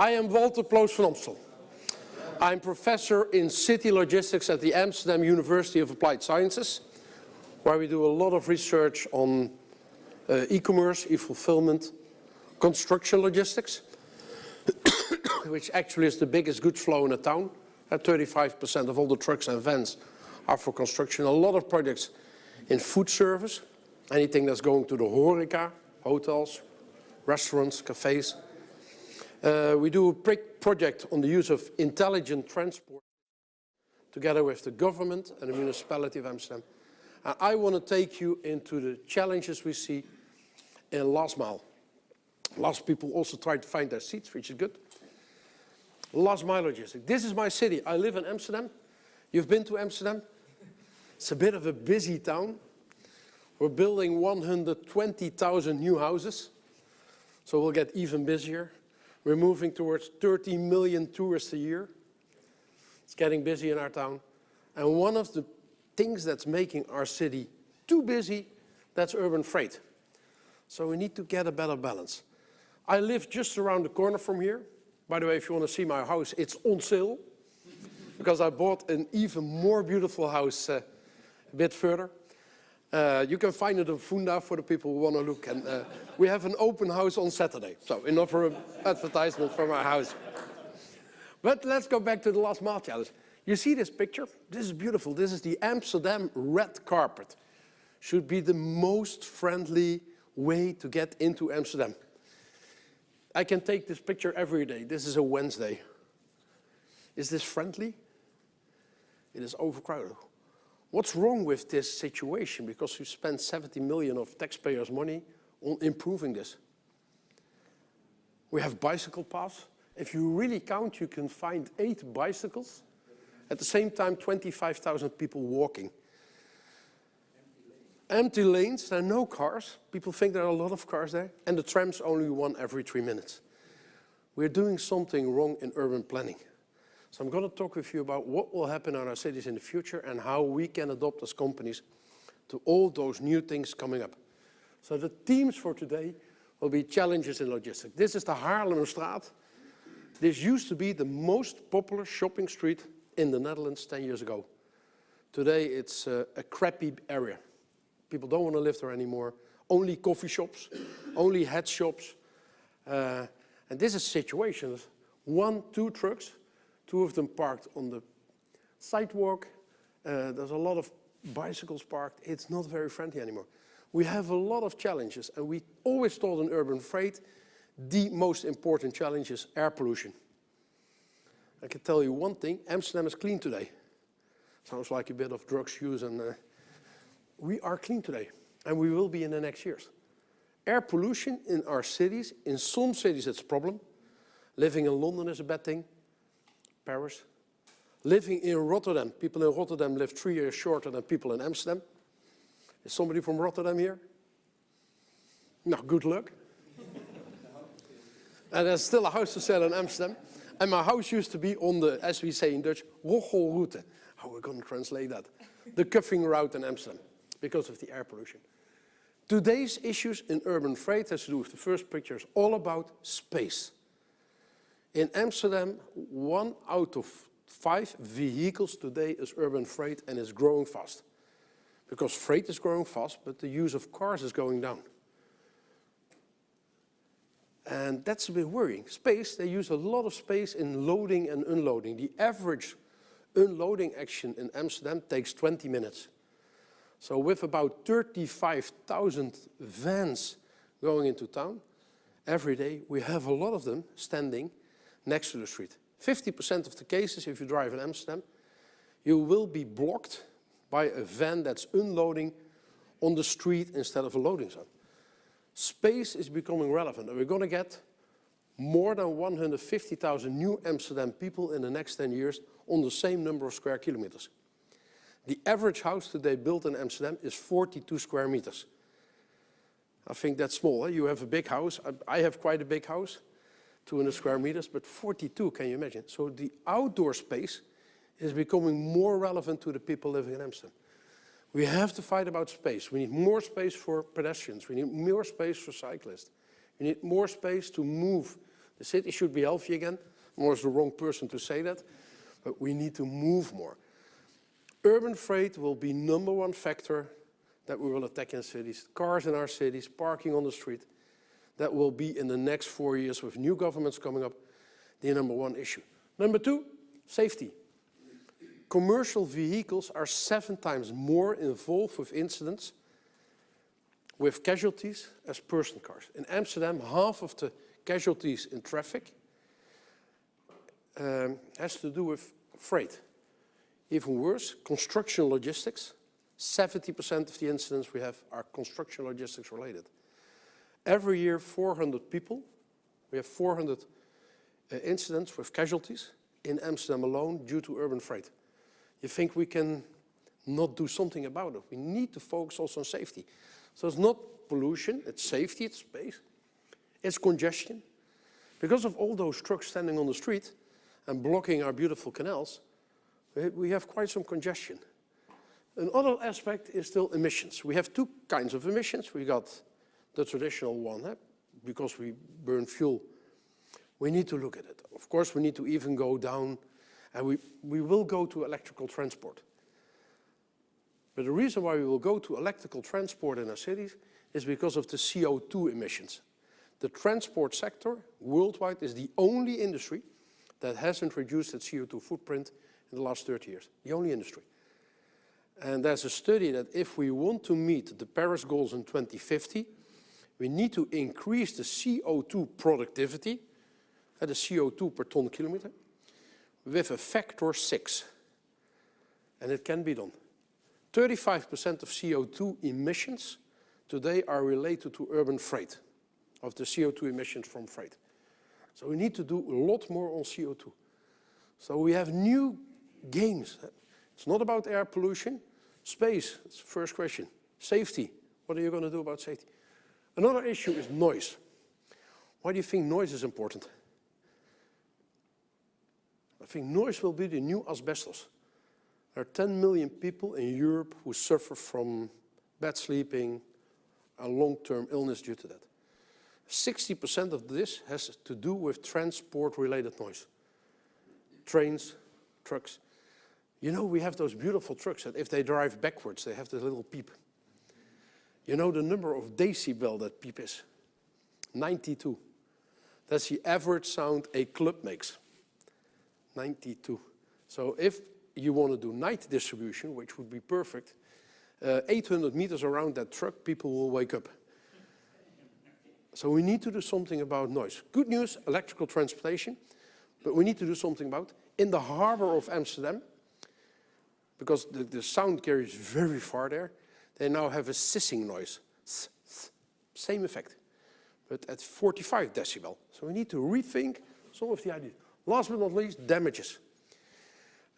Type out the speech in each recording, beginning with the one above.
I am Walther Ploos van Amstel. I'm professor in city logistics at the Amsterdam University of Applied Sciences, where we do a lot of research on e-commerce, e-fulfillment, construction logistics, which actually is the biggest goods flow in a town. 35% of all the trucks and vans are for construction. A lot of projects in food service, anything that's going to the horeca, hotels, restaurants, cafes. We do a big project on the use of intelligent transport together with the government and the municipality of Amsterdam. And I want to take you into the challenges we see in last mile. Last people also try to find their seats, which is good. Last mile logistics. This is my city. I live in Amsterdam. You've been to Amsterdam? It's a bit of a busy town. We're building 120,000 new houses, so we'll get even busier. We're moving towards 30 million tourists a year. It's getting busy in our town. And one of the things that's making our city too busy, that's urban freight. So we need to get a better balance. I live just around the corner from here. By the way, if you want to see my house, it's on sale, because I bought an even more beautiful house a bit further. You can find it on Funda for the people who want to look. And we have an open house on Saturday. So enough for an advertisement for my house. But let's go back to the last mile challenge. You see this picture? This is beautiful. This is the Amsterdam red carpet. Should be the most friendly way to get into Amsterdam. I can take this picture every day. This is a Wednesday. Is this friendly? It is overcrowded. What's wrong with this situation? Because we spent 70 million of taxpayers' money on improving this. We have bicycle paths. If you really count, you can find 8 bicycles. At the same time, 25,000 people walking. Empty lanes, there are no cars. People think there are a lot of cars there. And the tram's only one every 3 minutes. We're doing something wrong in urban planning. So I'm going to talk with you about what will happen in our cities in the future and how we can adopt as companies to all those new things coming up. So the themes for today will be challenges in logistics. This is the Haarlemmerstraat. This used to be the most popular shopping street in the Netherlands 10 years ago. Today it's a crappy area. People don't want to live there anymore. Only coffee shops, only head shops. And this is a situation, 1, 2 trucks, 2 of them parked on the sidewalk. There's a lot of bicycles parked. It's not very friendly anymore. We have a lot of challenges, and we always thought in urban freight, the most important challenge is air pollution. I can tell you one thing, Amsterdam is clean today. Sounds like a bit of drugs use, and we are clean today, and we will be in the next years. Air pollution in our cities, in some cities it's a problem. Living in London is a bad thing. Paris. Living in Rotterdam. People in Rotterdam live 3 years shorter than people in Amsterdam. Is somebody from Rotterdam here? No, good luck. And there's still a house to sell in Amsterdam. And my house used to be on the, as we say in Dutch, Rochelroute. How are we going to translate that? The cuffing route in Amsterdam, because of the air pollution. Today's issues in urban freight has to do with the first picture, is all about space. In Amsterdam, 1 out of 5 vehicles today is urban freight and is growing fast. Because freight is growing fast, but the use of cars is going down. And that's a bit worrying. Space, they use a lot of space in loading and unloading. The average unloading action in Amsterdam takes 20 minutes. So with about 35,000 vans going into town every day, we have a lot of them standing next to the street. 50% of the cases, if you drive in Amsterdam, you will be blocked by a van that's unloading on the street instead of a loading zone. Space is becoming relevant, and we're going to get more than 150,000 new Amsterdam people in the next 10 years on the same number of square kilometers. The average house today built in Amsterdam is 42 square meters. I think that's small. Eh? You have a big house. I have quite a big house. 200 square meters, but 42, can you imagine? So the outdoor space is becoming more relevant to the people living in Amsterdam. We have to fight about space. We need more space for pedestrians. We need more space for cyclists. We need more space to move The city should be healthy again. I'm always the wrong person to say that, but we need to move more. Urban freight will be #1 factor that we will attack in cities. Cars in our cities, parking on the street. That will be in the next 4 years with new governments coming up, the #1 issue. #2, safety. Commercial vehicles are 7 times more involved with incidents with casualties as personal cars. In Amsterdam, half of the casualties in traffic has to do with freight. Even worse, construction logistics. 70% of the incidents we have are construction logistics related. Every year, 400 people, we have 400 incidents with casualties in Amsterdam alone due to urban freight. You think we can not do something about it? We need to focus also on safety. So it's not pollution, it's safety, it's space, it's congestion. Because of all those trucks standing on the street and blocking our beautiful canals, we have quite some congestion. Another aspect is still emissions. We have 2 kinds of emissions. We got the traditional one, because we burn fuel. We need to look at it. Of course, we need to even go down, and we will go to electrical transport. But the reason why we will go to electrical transport in our cities is because of the CO2 emissions. The transport sector worldwide is the only industry that hasn't reduced its CO2 footprint in the last 30 years. The only industry. And there's a study that if we want to meet the Paris goals in 2050, we need to increase the CO2 productivity, the CO2 per ton kilometer, with a factor 6. And it can be done. 35% of CO2 emissions today are related to urban freight, of the CO2 emissions from freight. So we need to do a lot more on CO2. So we have new games. It's not about air pollution. Space, that's the first question. Safety, what are you going to do about safety? Another issue is noise. Why do you think noise is important? I think noise will be the new asbestos. There are 10 million people in Europe who suffer from bad sleeping and long-term illness due to that. 60% of this has to do with transport-related noise. Trains, trucks. You know, we have those beautiful trucks that if they drive backwards, they have this little peep. You know the number of decibel that peep is? 92. That's the average sound a club makes. 92. So if you want to do night distribution, which would be perfect, 800 meters around that truck, people will wake up. So we need to do something about noise. Good news, electrical transportation, but we need to do something about in the harbor of Amsterdam, because the sound carries very far there, they now have a hissing noise. Same effect, but at 45 decibel. So we need to rethink some of the ideas. Last but not least, damages.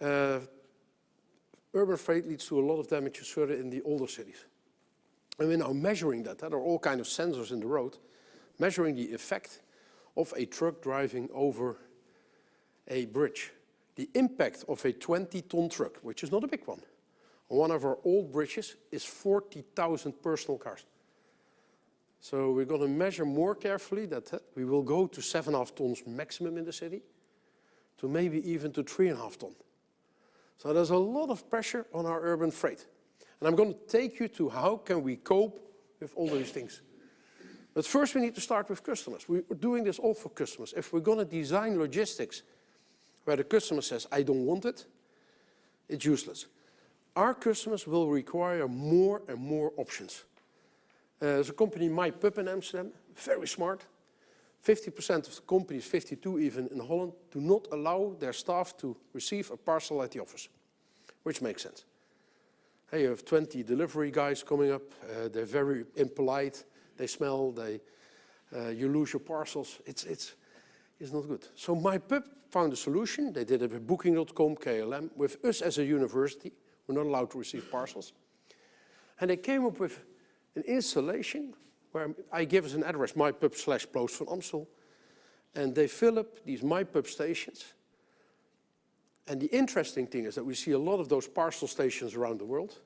Urban freight leads to a lot of damages further in the older cities. And we're now measuring that. There are all kinds of sensors in the road, measuring the effect of a truck driving over a bridge. The impact of a 20-ton truck, which is not a big one, on one of our old bridges is 40,000 personal cars. So we're going to measure more carefully that we will go to 7.5 tons maximum in the city, to maybe even to 3.5 tons. So there's a lot of pressure on our urban freight. And I'm going to take you to how can we cope with all these things. But first we need to start with customers. We're doing this all for customers. If we're going to design logistics where the customer says, I don't want it, it's useless. Our customers will require more and more options. There's a company, MyPub in Amsterdam, very smart. 50% of the companies, 52 even in Holland, do not allow their staff to receive a parcel at the office, which makes sense. Hey, you have 20 delivery guys coming up, they're very impolite, they smell, you lose your parcels, it's not good. So MyPub found a solution. They did it with Booking.com, KLM, with us as a university. We're not allowed to receive parcels. And they came up with an installation where I give us an address, MyPub/Ploos van Amstel, and they fill up these MyPub stations. And the interesting thing is that we see a lot of those parcel stations around the world.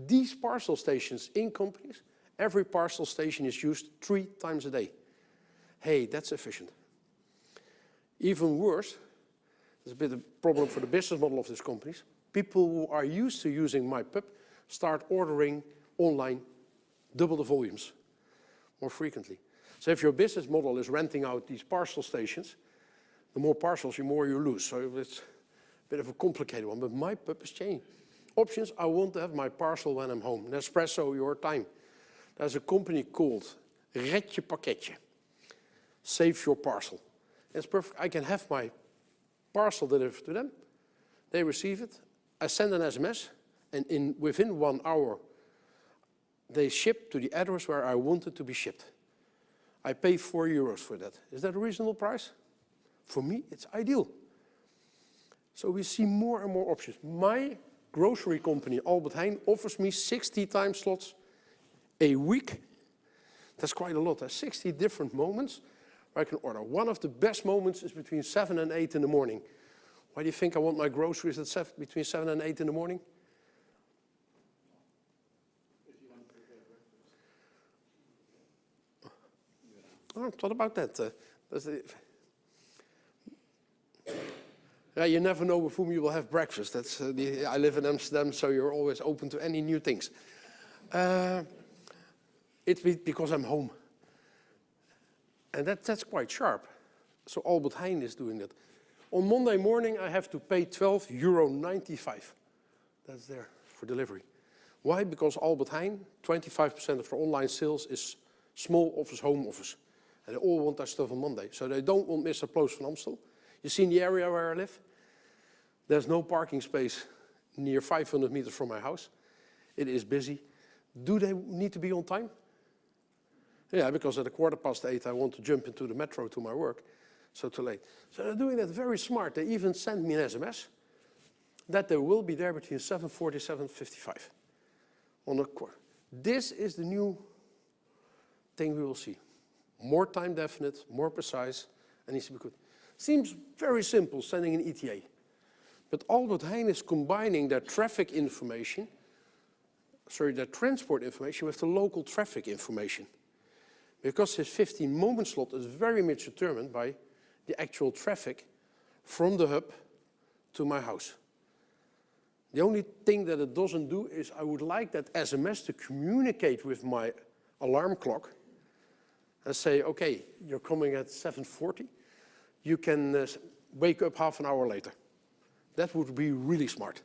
These parcel stations in companies, every parcel station is used 3 times a day. Hey, that's efficient. Even worse, there's a bit of a problem for the business model of these companies. People who are used to using MyPub start ordering online double the volumes more frequently. So if your business model is renting out these parcel stations, the more parcels, the more you lose. So it's a bit of a complicated one, but MyPub is changing. Options, I want to have my parcel when I'm home. Nespresso, your time. There's a company called Red Je Pakketje. Save your parcel. It's perfect. I can have my parcel delivered to them. They receive it. I send an SMS, and within 1 hour, they ship to the address where I want it to be shipped. I pay €4 for that. Is that a reasonable price? For me, it's ideal. So we see more and more options. My grocery company, Albert Heijn, offers me 60 time slots a week. That's quite a lot. There's 60 different moments where I can order. One of the best moments is between 7 and 8 in the morning. Why do you think I want my groceries at between 7 and 8 in the morning? Oh, I thought about that. Yeah, you never know with whom you will have breakfast. That's, I live in Amsterdam, so you're always open to any new things. It's because I'm home. And that's quite sharp. So Albert Heijn is doing that. On Monday morning, I have to pay €12.95. That's there for delivery. Why? Because Albert Heijn, 25% of their online sales is small office, home office. And they all want their stuff on Monday. So they don't want Mr. Ploos van Amstel. You see in the area where I live? There's no parking space near 500 meters from my house. It is busy. Do they need to be on time? Yeah, because at 8:15 I want to jump into the metro to my work. So too late. So they're doing that very smart. They even send me an SMS that they will be there between 7:40 and 7:55 on a quarter. This is the new thing we will see. More time definite, more precise, and needs to be good. Seems very simple, sending an ETA. But Albert Heijn is combining their traffic information, their transport information with the local traffic information. Because his 15-moment slot is very much determined by the actual traffic from the hub to my house. The only thing that it doesn't do is I would like that SMS to communicate with my alarm clock and say, okay, you're coming at 7:40. You can wake up half an hour later. That would be really smart.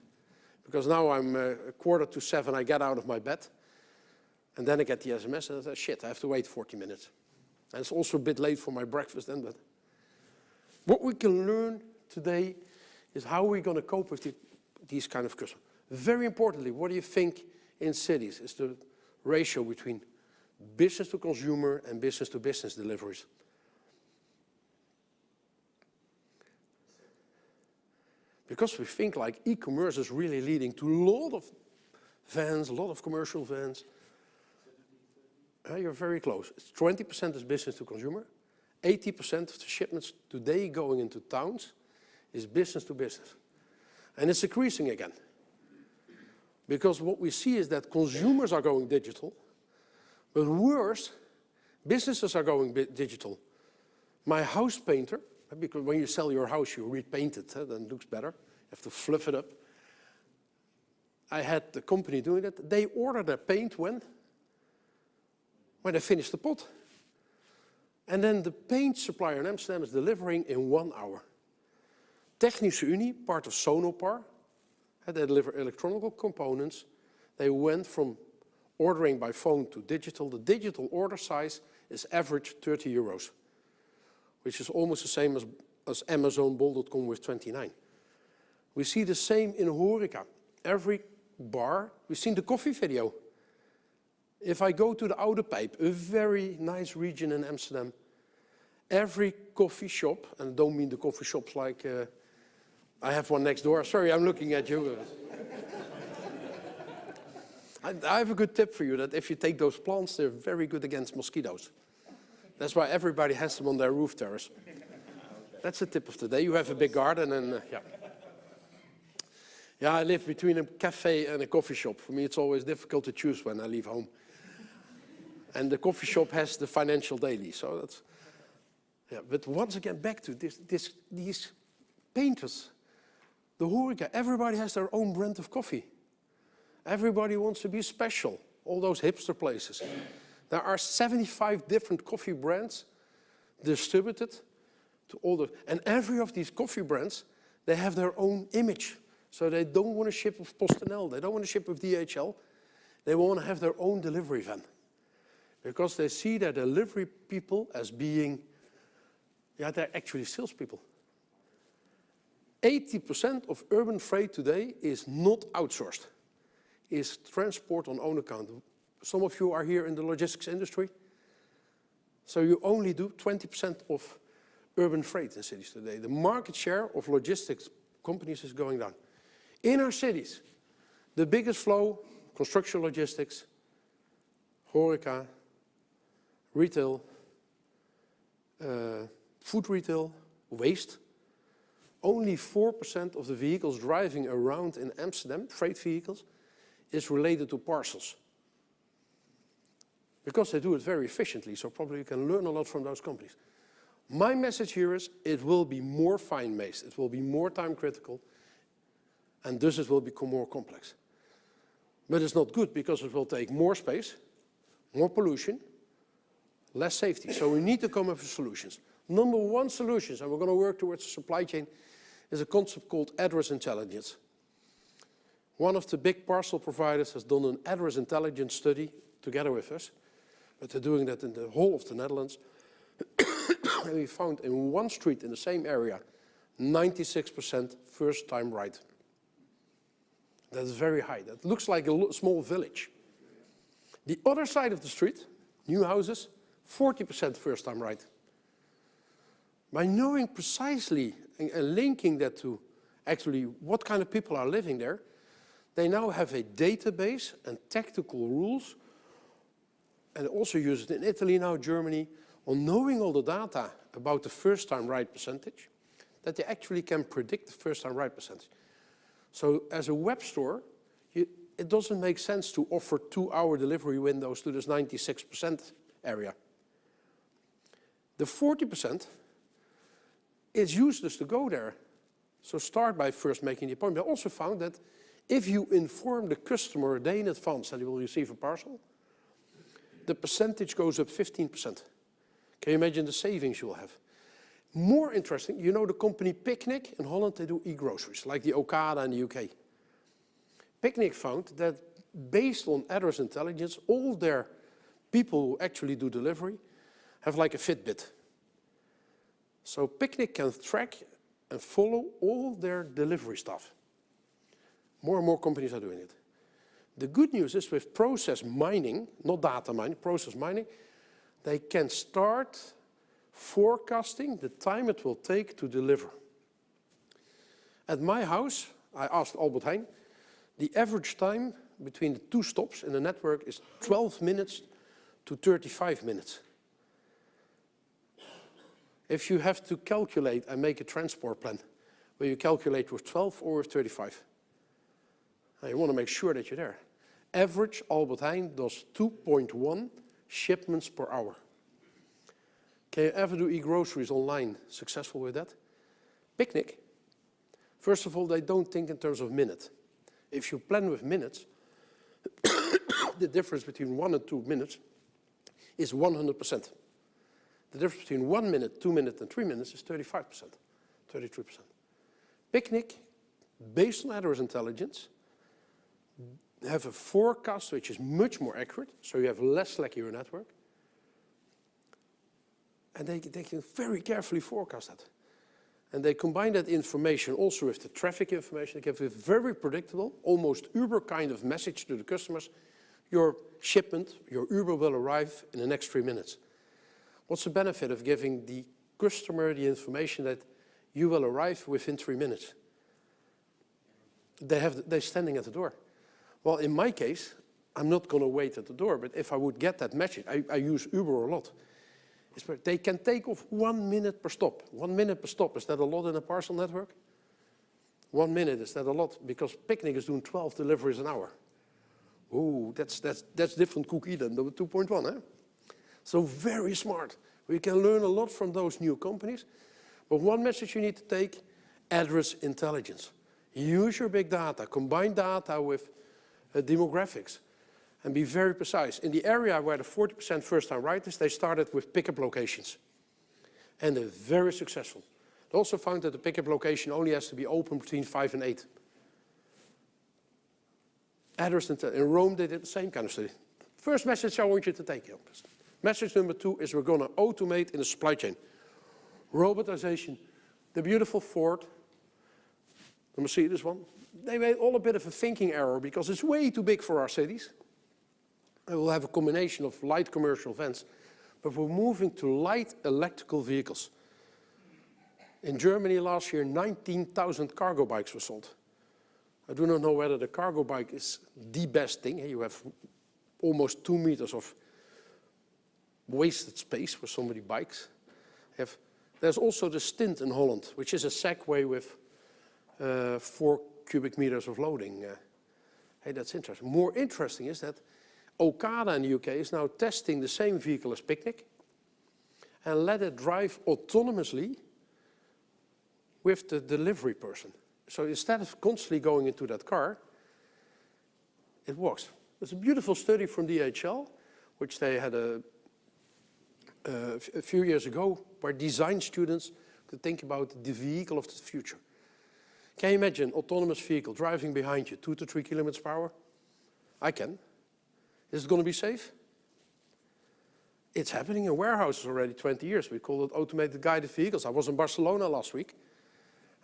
Because now I'm 6:45, I get out of my bed, and then I get the SMS, and I say, shit, I have to wait 40 minutes. And it's also a bit late for my breakfast then, but what we can learn today is how we're going to cope with these kind of customers. Very importantly, what do you think in cities is the ratio between business to consumer and business to business deliveries? Because we think like e-commerce is really leading to a lot of vans, a lot of commercial vans. You're very close. It's 20% is business to consumer. 80% of the shipments today going into towns is business to business. And it's increasing again. Because what we see is that consumers are going digital, but worse, businesses are going digital. My house painter, because when you sell your house, you repaint it, then it looks better. You have to fluff it up. I had the company doing that. They order their paint when they finish the pot. And then the paint supplier in Amsterdam is delivering in 1 hour. Technische Unie, part of Sonopar, they deliver electronic components. They went from ordering by phone to digital. The digital order size is average €30, which is almost the same as Amazon Bol.com with 29. We see the same in horeca. Every bar, we've seen the coffee video. If I go to the Oude Pijp, a very nice region in Amsterdam, every coffee shop, and I don't mean the coffee shops like, I have one next door. Sorry, I'm looking at you. I have a good tip for you, that if you take those plants, they're very good against mosquitoes. That's why everybody has them on their roof terrace. That's the tip of the day. You have a big garden and, yeah. Yeah, I live between a cafe and a coffee shop. For me, it's always difficult to choose when I leave home. And the coffee shop has the financial daily, so that's, Yeah, but once again, back to these painters, the horeca, everybody has their own brand of coffee. Everybody wants to be special, all those hipster places. There are 75 different coffee brands distributed to all the, and every of these coffee brands, they have their own image. So they don't want to ship with PostNL, they don't want to ship with DHL. They want to have their own delivery van. Because they see their delivery people as being, yeah, they're actually salespeople. 80% of urban freight today is not outsourced, is transport on own account. Some of you are here in the logistics industry, so you only do 20% of urban freight in cities today. The market share of logistics companies is going down. In our cities, the biggest flow, construction logistics, horeca, retail, food retail, waste. Only 4% of the vehicles driving around in Amsterdam, freight vehicles, is related to parcels. Because they do it very efficiently, so probably you can learn a lot from those companies. My message here is it will be more fine-maced, it will be more time-critical, and thus it will become more complex. But it's not good because it will take more space, more pollution, less safety. So we need to come up with solutions. Number one solutions, and we're going to work towards the supply chain, is a concept called address intelligence. One of the big parcel providers has done an address intelligence study together with us, but they're doing that in the whole of the Netherlands. And we found in one street in the same area, 96% first time right. That's very high. That looks like a small village. The other side of the street, new houses, 40% first time right. By knowing precisely and linking that to actually what kind of people are living there, they now have a database and tactical rules, and also use it in Italy now, Germany, on knowing all the data about the first time right percentage, that they actually can predict the first time right percentage. So as a web store, it doesn't make sense to offer 2-hour delivery windows to this 96% area. The 40%, it's useless to go there. So start by first making the appointment. I also found that if you inform the customer a day in advance that he will receive a parcel, the percentage goes up 15%. Can you imagine the savings you will have? More interesting, you know the company Picnic in Holland, they do e-groceries, like the Ocada in the UK. Picnic found that based on address intelligence, all their people who actually do delivery have like a Fitbit. So Picnic can track and follow all their delivery stuff. More and more companies are doing it. The good news is with process mining, not data mining, process mining, they can start forecasting the time it will take to deliver. At my house, I asked Albert Heijn, the average time between the two stops in the network is 12 minutes to 35 minutes. If you have to calculate and make a transport plan, will you calculate with 12 or with 35? Now you want to make sure that you're there. Average Albert Heijn does 2.1 shipments per hour. Can you ever do e-groceries online successful with that? Picnic. First of all, they don't think in terms of minutes. If you plan with minutes, the difference between 1 and 2 minutes is 100%. The difference between 1 minute, 2 minutes, and 3 minutes is 35%, 33%. Picnic, based on address intelligence, have a forecast which is much more accurate, so you have less slack in your network. And they can very carefully forecast that. And they combine that information also with the traffic information. They give a very predictable, almost Uber kind of message to the customers. Your shipment, your Uber will arrive in the next 3 minutes. What's the benefit of giving the customer the information that you will arrive within 3 minutes? They're standing at the door. Well, in my case, I'm not going to wait at the door, but if I would get that message, I use Uber a lot. They can take off 1 minute per stop. 1 minute per stop, is that a lot in a parcel network? 1 minute, is that a lot? Because Picnic is doing 12 deliveries an hour. Ooh, that's different cookie than the 2.1, eh? So very smart. We can learn a lot from those new companies. But one message you need to take, address intelligence. Use your big data, combine data with demographics, and be very precise. In the area where the 40% first-time writers, they started with pickup locations. And they're very successful. They also found that the pickup location only has to be open between 5 and 8. Address intelligence. In Rome, they did the same kind of study. First message I want you to take. Message number 2 is we're going to automate in the supply chain. Robotization. The beautiful Ford, the Mercedes one, they made all a bit of a thinking error because it's way too big for our cities. And we'll have a combination of light commercial vans, but we're moving to light electrical vehicles. In Germany last year, 19,000 cargo bikes were sold. I do not know whether the cargo bike is the best thing. You have almost 2 meters of wasted space where somebody bikes. There's also the Stint in Holland, which is a Segway with 4 cubic meters of loading. Hey, that's interesting. More interesting is that Okada in the UK is now testing the same vehicle as Picnic and let it drive autonomously with the delivery person. So instead of constantly going into that car, it works. There's a beautiful study from DHL, which they had a few years ago, where design students could think about the vehicle of the future. Can you imagine autonomous vehicle driving behind you 2 to 3 kilometers per hour? I can. Is it going to be safe? It's happening in warehouses already 20 years. We call it automated guided vehicles. I was in Barcelona last week,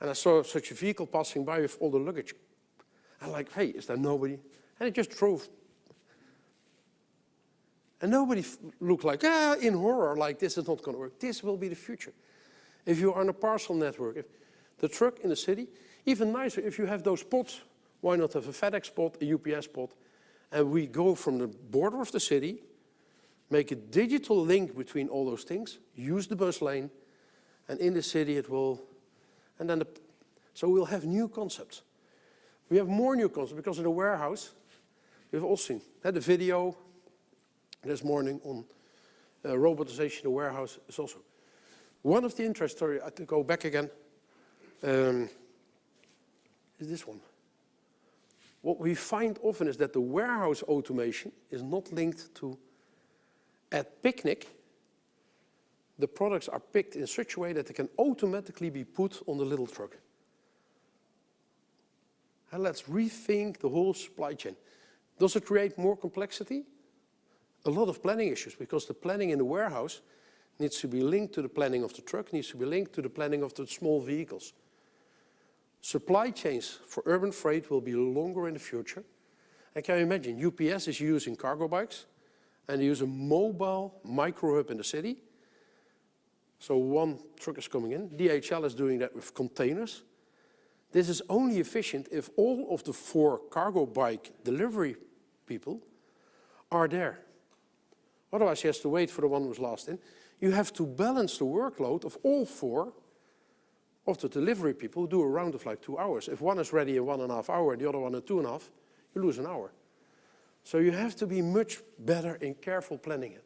and I saw such a vehicle passing by with all the luggage. I'm like, hey, is there nobody? And it just drove. And nobody looked like, in horror, like this is not going to work. This will be the future. If you are on a parcel network, if the truck in the city, even nicer, if you have those pods, why not have a FedEx pod, a UPS pod, and we go from the border of the city, make a digital link between all those things, use the bus lane, and in the city it will, and then, so we'll have new concepts. We have more new concepts because in the warehouse, we've all seen the video this morning on robotization in the warehouse is also. One of the interest stories, I have to go back again, is this one. What we find often is that the warehouse automation is not linked to, at Picnic, the products are picked in such a way that they can automatically be put on the little truck. And let's rethink the whole supply chain. Does it create more complexity? A lot of planning issues, because the planning in the warehouse needs to be linked to the planning of the truck, needs to be linked to the planning of the small vehicles. Supply chains for urban freight will be longer in the future. And can you imagine, UPS is using cargo bikes, and they use a mobile micro hub in the city. So one truck is coming in. DHL is doing that with containers. This is only efficient if all of the 4 cargo bike delivery people are there. Otherwise, he has to wait for the one who's last in. You have to balance the workload of all 4 of the delivery people who do a round of like 2 hours. If one is ready in 1.5 hours, the other one in 2.5, you lose an hour. So you have to be much better in careful planning it.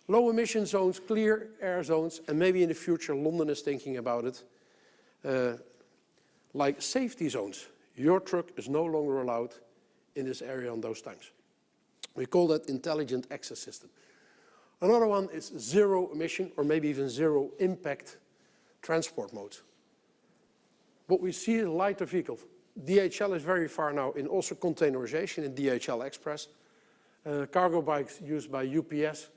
Low emission zones, clear air zones, and maybe in the future London is thinking about it, like safety zones. Your truck is no longer allowed in this area on those times. We call that intelligent access system. Another one is zero emission or maybe even zero impact transport modes. What we see in lighter vehicles. DHL is very far now in also containerization in DHL Express. Cargo bikes used by UPS.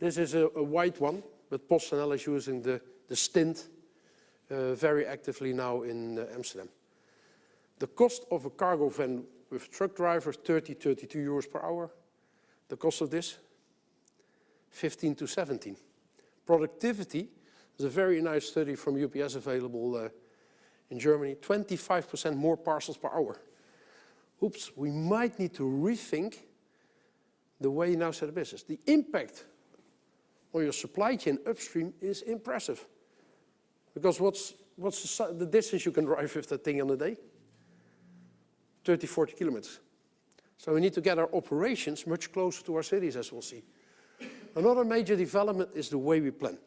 This is a white one, but PostNL is using the Stint very actively now in Amsterdam. The cost of a cargo van with truck drivers, 32 euros per hour. The cost of this, 15 to 17. Productivity, there's a very nice study from UPS available in Germany, 25% more parcels per hour. Oops, we might need to rethink the way you now set a business. The impact on your supply chain upstream is impressive. Because what's the distance you can drive with that thing on a day? 30, 40 kilometers. So we need to get our operations much closer to our cities, as we'll see. Another major development is the way we plan.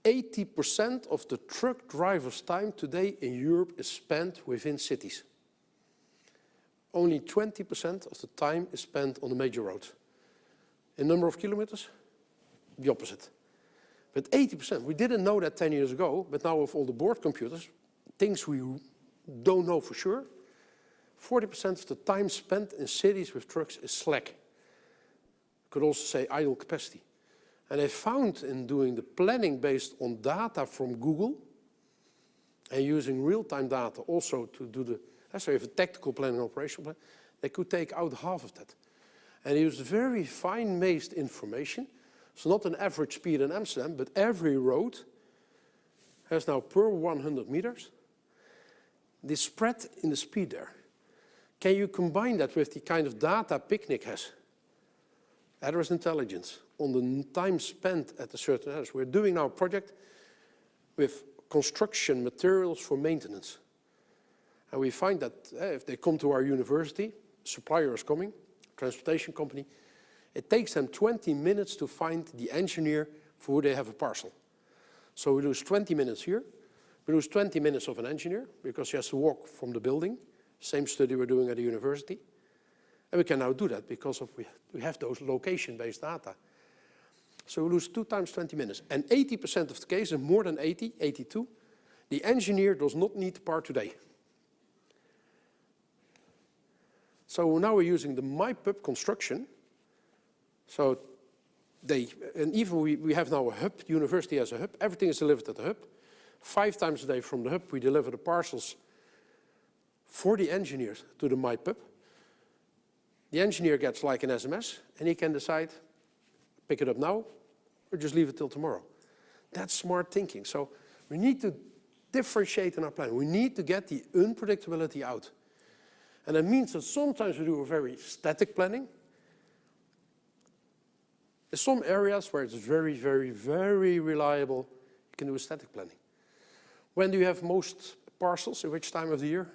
80% of the truck drivers' time today in Europe is spent within cities. Only 20% of the time is spent on the major roads. In number of kilometers, the opposite. But 80%, we didn't know that 10 years ago, but now with all the board computers, things we don't know for sure, 40% of the time spent in cities with trucks is slack. Could also say idle capacity. And they found in doing the planning based on data from Google and using real-time data also to do the, so you have a tactical plan and operational plan, they could take out half of that. And they used very fine-mazed information. So not an average speed in Amsterdam, but every road has now per 100 meters, the spread in the speed there. Can you combine that with the kind of data Picnic has? Address intelligence on the time spent at a certain address. We're doing now a project with construction materials for maintenance. And we find that if they come to our university, supplier is coming, transportation company, it takes them 20 minutes to find the engineer for who they have a parcel. So we lose 20 minutes here. We lose 20 minutes of an engineer because he has to walk from the building. Same study we're doing at the university. And we can now do that because we have those location-based data. So we lose 2 times 20 minutes. And 80% of the cases, more than 80, 82, the engineer does not need the part today. So now we're using the MyPub construction. So and even we have now a hub, the university has a hub, everything is delivered at the hub. 5 times a day from the hub, we deliver the parcels for the engineers to the MyPub. The engineer gets like an SMS, and he can decide, pick it up now, or just leave it till tomorrow. That's smart thinking. So we need to differentiate in our planning. We need to get the unpredictability out. And that means that sometimes we do a very static planning. There's some areas where it's very, very, very reliable. You can do a static planning. When do you have most parcels? In which time of the year?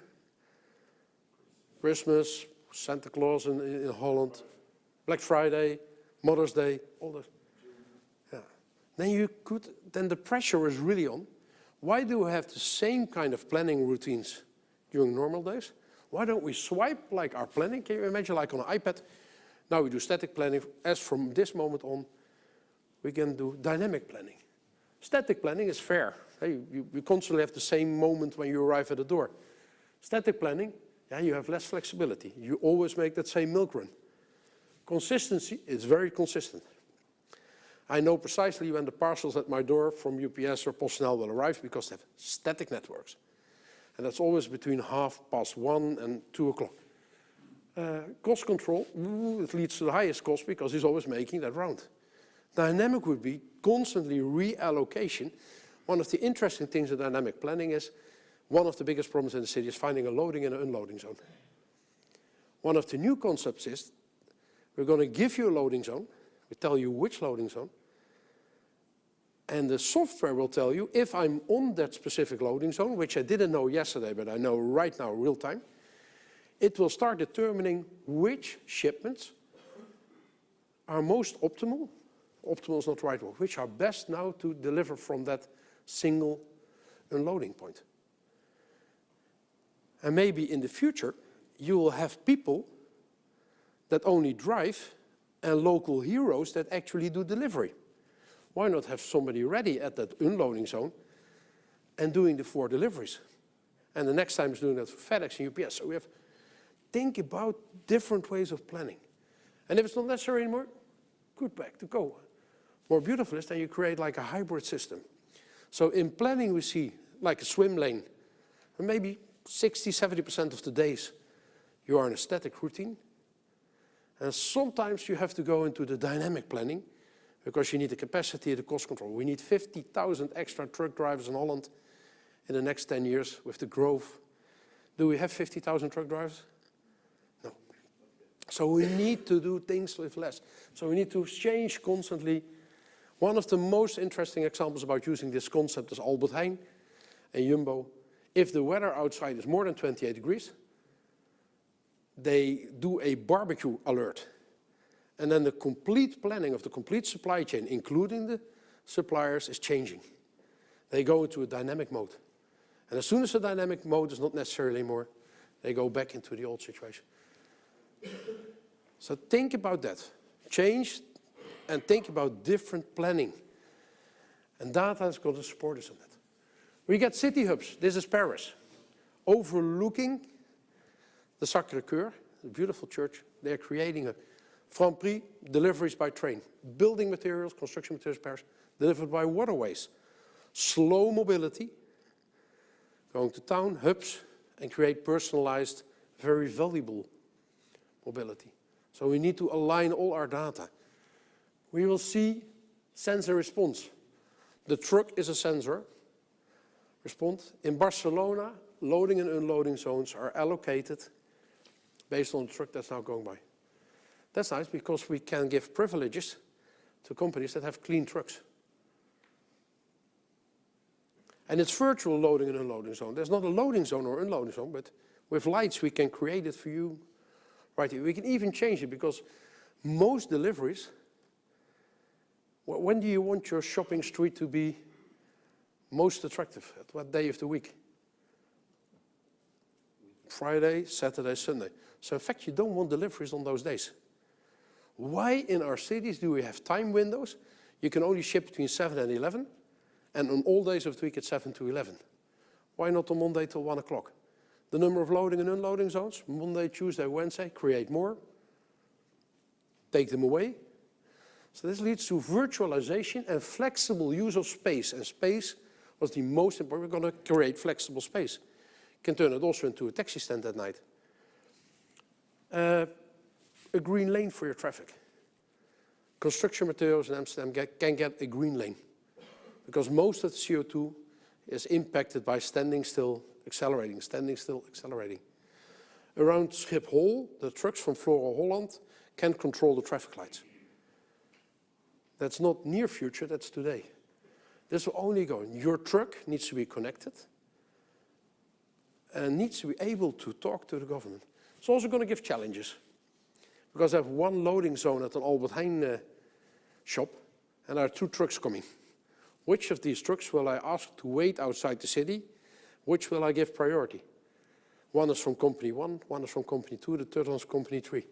Christmas, Santa Claus in Holland, Black Friday, Mother's Day, all that. Yeah. Then the pressure is really on. Why do we have the same kind of planning routines during normal days? Why don't we swipe like our planning? Can you imagine like on an iPad? Now we do static planning. As from this moment on, we can do dynamic planning. Static planning is fair. Hey, you constantly have the same moment when you arrive at the door. Static planning, yeah, you have less flexibility. You always make that same milk run. Consistency is very consistent. I know precisely when the parcels at my door from UPS or PostNL will arrive because they have static networks. And that's always between 1:30 and 2 o'clock. Cost control, it leads to the highest cost because he's always making that round. Dynamic would be constantly reallocation. One of the interesting things in dynamic planning is one of the biggest problems in the city is finding a loading and an unloading zone. One of the new concepts is we're going to give you a loading zone. We tell you which loading zone. And the software will tell you if I'm on that specific loading zone, which I didn't know yesterday, but I know right now, real time, it will start determining which shipments are most optimal. Optimal is not the right word. Which are best now to deliver from that single unloading point. And maybe in the future, you will have people that only drive and local heroes that actually do delivery. Why not have somebody ready at that unloading zone and doing the 4 deliveries? And the next time is doing that for FedEx and UPS. So we have think about different ways of planning. And if it's not necessary anymore, good back to go. More beautiful is then you create like a hybrid system. So in planning we see like a swim lane. And maybe 60–70% of the days you are in a static routine. And sometimes you have to go into the dynamic planning because you need the capacity, the cost control. We need 50,000 extra truck drivers in Holland in the next 10 years with the growth. Do we have 50,000 truck drivers? No. So we need to do things with less. So we need to change constantly. One of the most interesting examples about using this concept is Albert Heijn and Jumbo. If the weather outside is more than 28 degrees, they do a barbecue alert. And then the complete planning of the complete supply chain, including the suppliers, is changing. They go into a dynamic mode. And as soon as the dynamic mode is not necessary anymore, they go back into the old situation. So think about that. Change and think about different planning. And data is going to support us on that. We get city hubs. This is Paris, overlooking the Sacré-Cœur, the beautiful church. They're creating a Franprix deliveries by train. Building materials, construction materials, Paris, delivered by waterways. Slow mobility, going to town, hubs, and create personalized, very valuable mobility. So we need to align all our data. We will see sensor response. The truck is a sensor. Respond. In Barcelona, loading and unloading zones are allocated based on the truck that's now going by. That's nice because we can give privileges to companies that have clean trucks. And it's virtual loading and unloading zone. There's not a loading zone or unloading zone, but with lights we can create it for you right here. We can even change it because most deliveries, when do you want your shopping street to be most attractive? At what day of the week? Friday, Saturday, Sunday. So in fact, you don't want deliveries on those days. Why in our cities do we have time windows? You can only ship between 7 and 11, and on all days of the week it's 7 to 11. Why not on Monday till 1 o'clock? The number of loading and unloading zones, Monday, Tuesday, Wednesday, create more, take them away. So this leads to virtualization and flexible use of space. And space was the most important. We're going to create flexible space. You can turn it also into a taxi stand at night. A green lane for your traffic. Construction materials in Amsterdam can get a green lane because most of the CO2 is impacted by standing still, accelerating, standing still, accelerating. Around Schiphol, the trucks from Flora Holland can control the traffic lights. That's not near future, that's today. This will only go. Your truck needs to be connected and needs to be able to talk to the government. It's also going to give challenges because I have one loading zone at an Albert Heijn shop and there are 2 trucks coming. Which of these trucks will I ask to wait outside the city? Which will I give priority? One is from company 1, one is from company 2, the third one is company 3.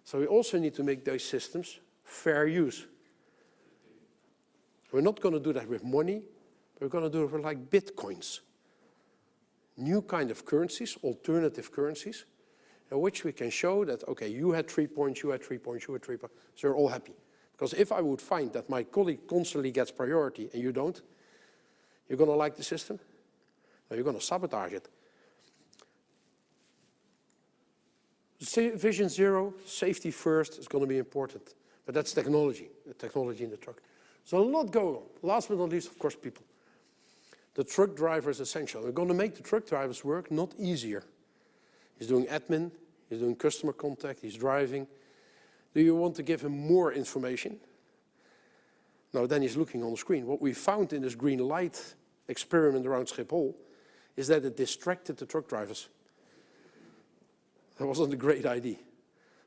So we also need to make those systems fair use. We're not going to do that with money, we're going to do it with like bitcoins. New kind of currencies, alternative currencies, in which we can show that, okay, you had 3 points, you had 3 points, you had 3 points, so you're all happy. Because if I would find that my colleague constantly gets priority and you don't, you're going to like the system? No, you're going to sabotage it. Vision 0, safety first, is going to be important. But that's technology, the technology in the truck. So a lot going on. Last but not least, of course, people. The truck driver is essential. We're going to make the truck driver's work not easier. He's doing admin, he's doing customer contact, he's driving. Do you want to give him more information? No, then he's looking on the screen. What we found in this green light experiment around Schiphol is that it distracted the truck drivers. That wasn't a great idea.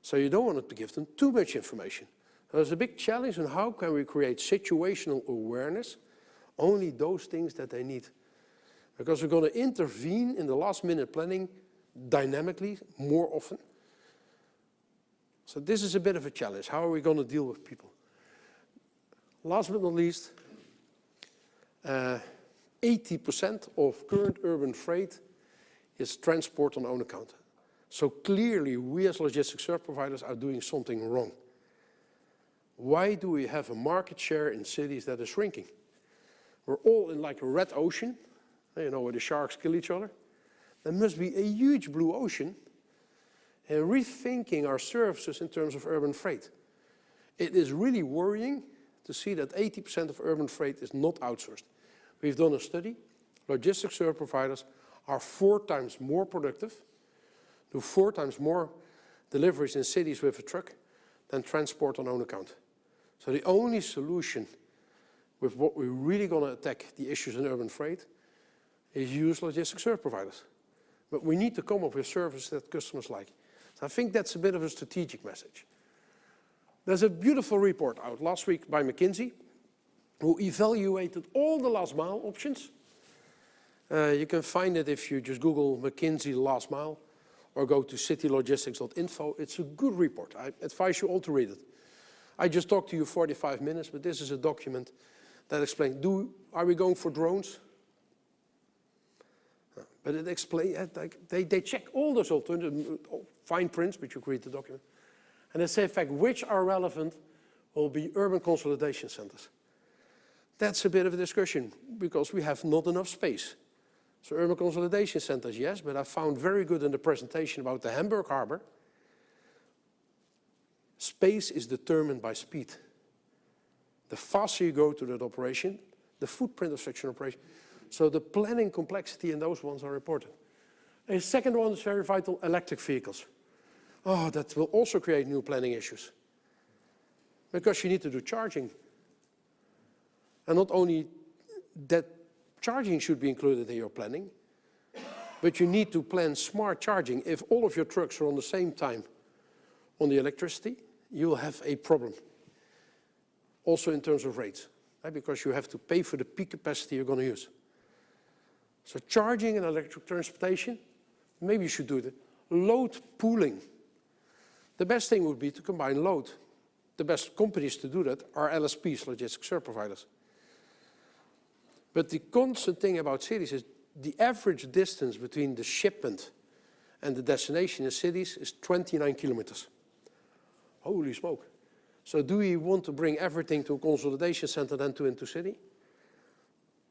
So you don't want to give them too much information. There's a big challenge on how can we create situational awareness, only those things that they need. Because we're going to intervene in the last minute planning dynamically more often. So this is a bit of a challenge. How are we going to deal with people? Last but not least, 80% of current urban freight is transport on own account. So clearly we as logistics service providers are doing something wrong. Why do we have a market share in cities that is shrinking? We're all in like a red ocean, you know, where the sharks kill each other. There must be a huge blue ocean and rethinking our services in terms of urban freight. It is really worrying to see that 80% of urban freight is not outsourced. We've done a study. Logistics service providers are 4 times more productive, do 4 times more deliveries in cities with a truck than transport on own account. So the only solution with what we're really going to attack the issues in urban freight is use logistics service providers. But we need to come up with services that customers like. So I think that's a bit of a strategic message. There's a beautiful report out last week by McKinsey, who evaluated all the last mile options. You can find it if you just Google McKinsey last mile or go to citylogistics.info. It's a good report. I advise you all to read it. I just talked to you 45 minutes, but this is a document that explains, are we going for drones? But it explains, they check all those alternatives, fine prints, but you can read the document. And they say, in fact, which are relevant will be urban consolidation centers. That's a bit of a discussion, because we have not enough space. So urban consolidation centers, yes, but I found very good in the presentation about the Hamburg Harbor. Space is determined by speed. The faster you go to that operation, the footprint of such an operation. So the planning complexity in those ones are important. A second one is very vital, electric vehicles. Oh, that will also create new planning issues. Because you need to do charging. And not only that charging should be included in your planning, but you need to plan smart charging. If all of your trucks are on the same time on the electricity, you'll have a problem. Also in terms of rates, right? Because you have to pay for the peak capacity you're going to use. So charging and electric transportation, maybe you should do that. Load pooling. The best thing would be to combine load. The best companies to do that are LSPs, logistics service providers. But the constant thing about cities is the average distance between the shipment and the destination in cities is 29 kilometers. Holy smoke. So do we want to bring everything to a consolidation center then to into city?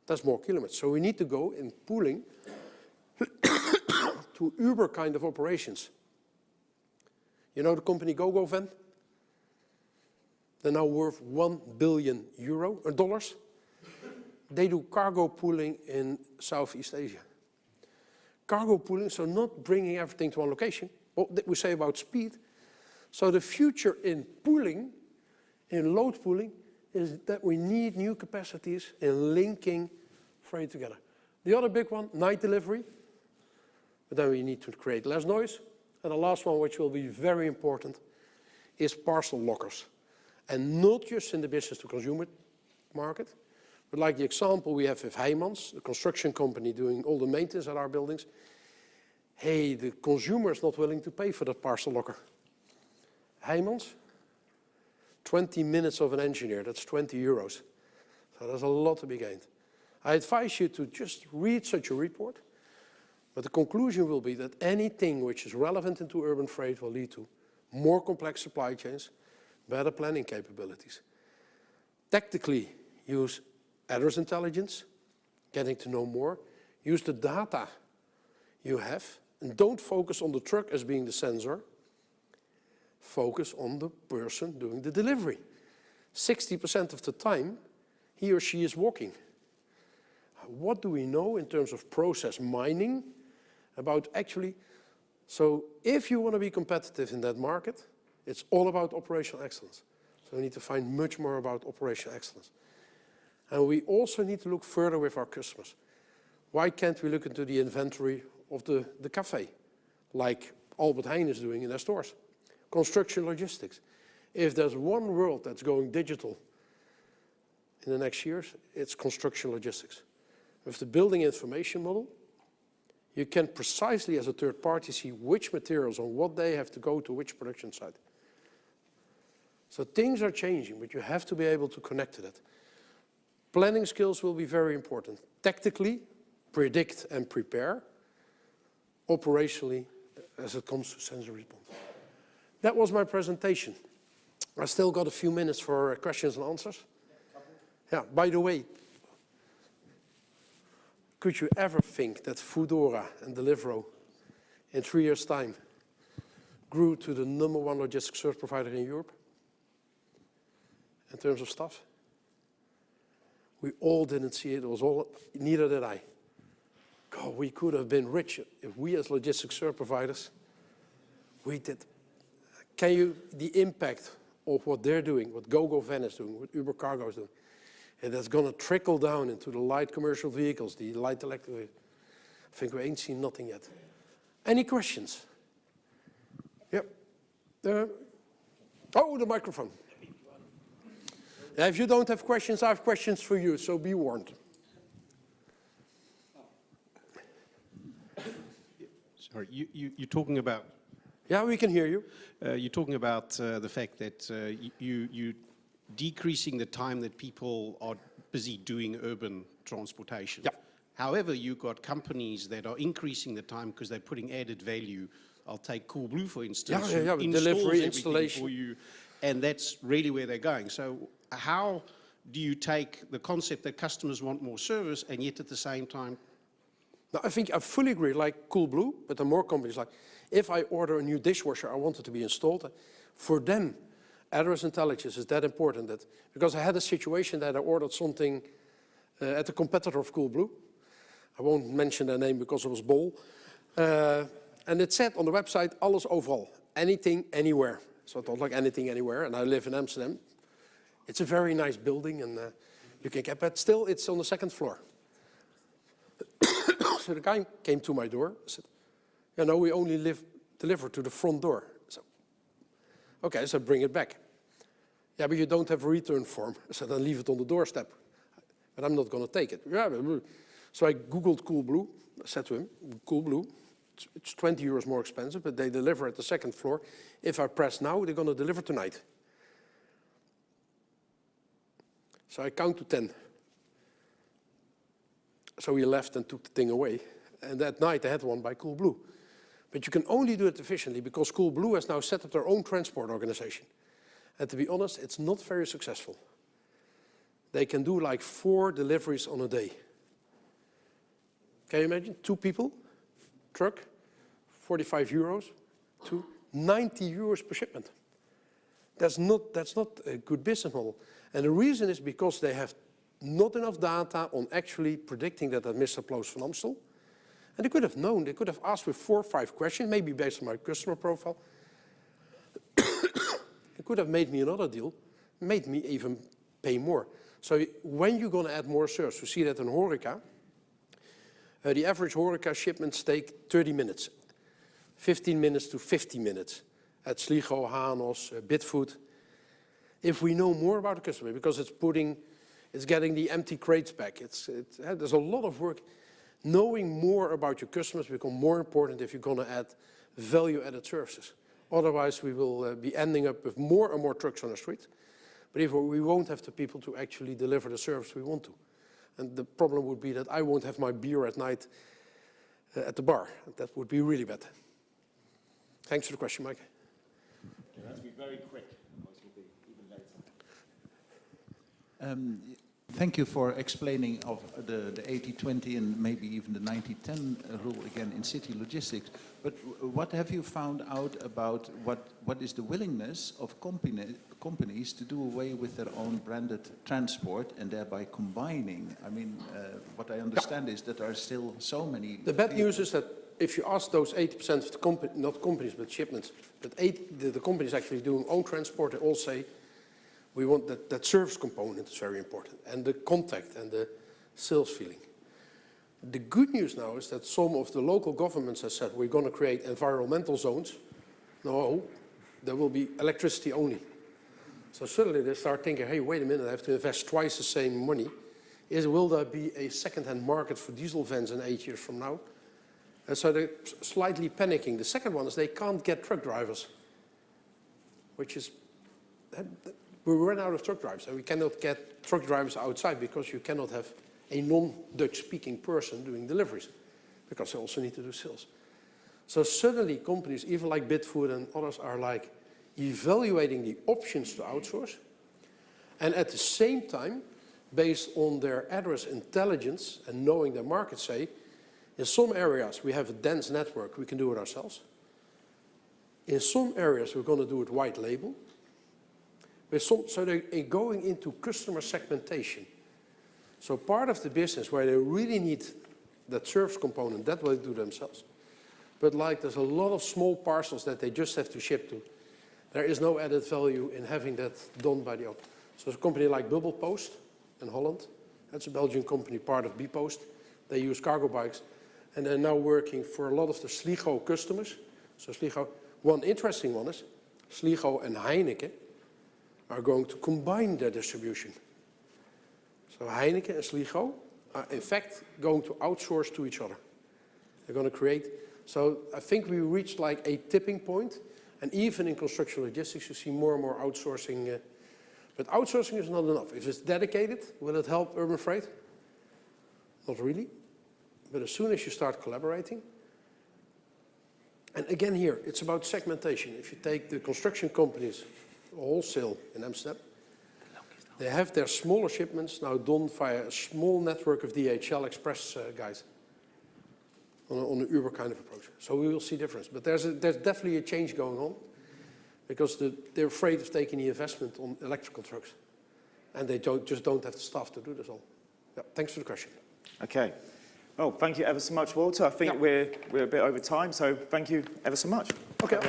That's more kilometers. So we need to go in pooling to Uber kind of operations. You know the company GoGoVan? They're now worth $1 billion dollars. They do cargo pooling in Southeast Asia. Cargo pooling, so not bringing everything to one location. What we say about speed. So the future in pooling, in load pooling, is that we need new capacities in linking freight together. The other big one, night delivery. But then we need to create less noise. And the last one, which will be very important, is parcel lockers. And not just in the business-to-consumer market, but like the example we have with Heijmans, the construction company doing all the maintenance at our buildings. Hey, the consumer is not willing to pay for that parcel locker. Heijmans, 20 minutes of an engineer, that's 20 euros. So there's a lot to be gained. I advise you to just read such a report, but the conclusion will be that anything which is relevant into urban freight will lead to more complex supply chains, better planning capabilities. Tactically, use address intelligence, getting to know more. Use the data you have, and don't focus on the truck as being the sensor. Focus on the person doing the delivery. 60% of the time, he or she is walking. What do we know in terms of process mining about actually? So if you want to be competitive in that market, it's all about operational excellence. So we need to find much more about operational excellence. And we also need to look further with our customers. Why can't we look into the inventory of the cafe, like Albert Heijn is doing in their stores? Construction logistics. If there's one world that's going digital in the next years, it's construction logistics. With the building information model, you can precisely as a third party see which materials on what day have to go to which production site. So things are changing, but you have to be able to connect to that. Planning skills will be very important. Tactically, predict and prepare. Operationally, as it comes to sensor response. That was my presentation. I still got a few minutes for questions and answers. Yeah, by the way, could you ever think that Foodora and Deliveroo in 3 years' time grew to the #1 logistics service provider in Europe in terms of stuff? We all didn't see it. It was all, neither did I. God, we could have been rich if we as logistics service providers, we did. Can you, the impact of what they're doing, what GoGoVan is doing, what Uber Cargo is doing, and that's going to trickle down into the light commercial vehicles, the light electric vehicles. I think we ain't seen nothing yet. Any questions? Yep. Oh, the microphone. If you don't have questions, I have questions for you, so be warned. Sorry, you're talking about... Yeah, we can hear you. You're talking about the fact that you're decreasing the time that people are busy doing urban transportation. Yeah. However, you've got companies that are increasing the time because they're putting added value. I'll take Coolblue, for instance. Yeah, who delivery, installs installation. for you, and that's really where they're going. So how do you take the concept that customers want more service and yet at the same time... Now, I think I fully agree, like Coolblue, but there are more companies like, if I order a new dishwasher, I want it to be installed. For them, address intelligence is that important. That, because I had a situation that I ordered something at a competitor of Coolblue. I won't mention their name because it was Bol. And it said on the website, alles overal, anything, anywhere. So I thought like anything, anywhere, and I live in Amsterdam. It's a very nice building, and you can get, but still it's on the second floor. So the guy came to my door, I said, yeah, no, we only deliver to the front door. So, okay, so bring it back. Yeah, but you don't have a return form. I said, then leave it on the doorstep. But I'm not going to take it. Yeah, so I Googled Coolblue. I said to him, Coolblue, it's 20 euros more expensive, but they deliver at the second floor. If I press now, they're going to deliver tonight. So I count to 10. So we left and took the thing away. And that night I had one by Coolblue. But you can only do it efficiently because Coolblue has now set up their own transport organization. And to be honest, it's not very successful. They can do like 4 deliveries on a day. Can you imagine? 2 people, truck, 45 euros, to 90 euros per shipment. That's not a good business model. And the reason is because they have not enough data on actually predicting that at Mr. Ploos van Amstel. And they could have known, they could have asked with 4 or 5 questions, maybe based on my customer profile. They could have made me another deal, made me even pay more. So when you're going to add more service, we see that in Horeca. The average Horeca shipments take 30 minutes, 15 minutes to 50 minutes at Sligo, Hanos, Bitfood. If we know more about the customer, because it's getting the empty crates back. There's a lot of work. Knowing more about your customers becomes more important if you're going to add value-added services. Otherwise, we will be ending up with more and more trucks on the street. But if we won't have the people to actually deliver the service we want to. And the problem would be that I won't have my beer at night at the bar. That would be really bad. Thanks for the question, Mike. You have to be very quick, otherwise we'll be even later. Thank you for explaining of the 80-20 and maybe even the 90-10 rule again in city logistics. But what have you found out about what is the willingness of companies to do away with their own branded transport and thereby combining? I mean, what I understand is that there are still so many... The bad news is that if you ask those 80% of the not companies but shipments, that the companies actually doing own transport, they all say, we want that service component is very important, and the contact and the sales feeling. The good news now is that some of the local governments have said we're going to create environmental zones. No, there will be electricity only. So suddenly they start thinking, hey, wait a minute, I have to invest twice the same money. Will there be a second-hand market for diesel vans in 8 years from now? And so they're slightly panicking. The second one is they can't get truck drivers, which is... We run out of truck drivers, and we cannot get truck drivers outside because you cannot have a non-Dutch speaking person doing deliveries because they also need to do sales. So suddenly companies, even like Bitfood and others, are like evaluating the options to outsource, and at the same time, based on their address intelligence and knowing their market, say, in some areas we have a dense network, we can do it ourselves. In some areas we're going to do it white label. So they're going into customer segmentation. So part of the business where they really need that service component, that will do themselves. But like there's a lot of small parcels that they just have to ship to. There is no added value in having that done by the other. So a company like Bubble Post in Holland, that's a Belgian company, part of bpost. They use cargo bikes, and they're now working for a lot of the Sligo customers. So Sligo, one interesting one is Sligo and Heineken. are going to combine their distribution. So Heineken and Sligo are in fact going to outsource to each other. They're going to create, so I think we reached like a tipping point, and even in construction logistics you see more and more outsourcing, but outsourcing is not enough. If it's dedicated, will it help urban freight? Not really, but as soon as you start collaborating, and again here, it's about segmentation. If you take the construction companies, wholesale in Amsterdam, they have their smaller shipments now done via a small network of DHL Express guys on an Uber kind of approach. So we will see difference. But there's definitely a change going on because they're afraid of taking the investment on electrical trucks. And they just don't have the staff to do this all. Yeah, thanks for the question. Okay. Well, thank you ever so much, Walter. I think we're a bit over time, so thank you ever so much. Okay.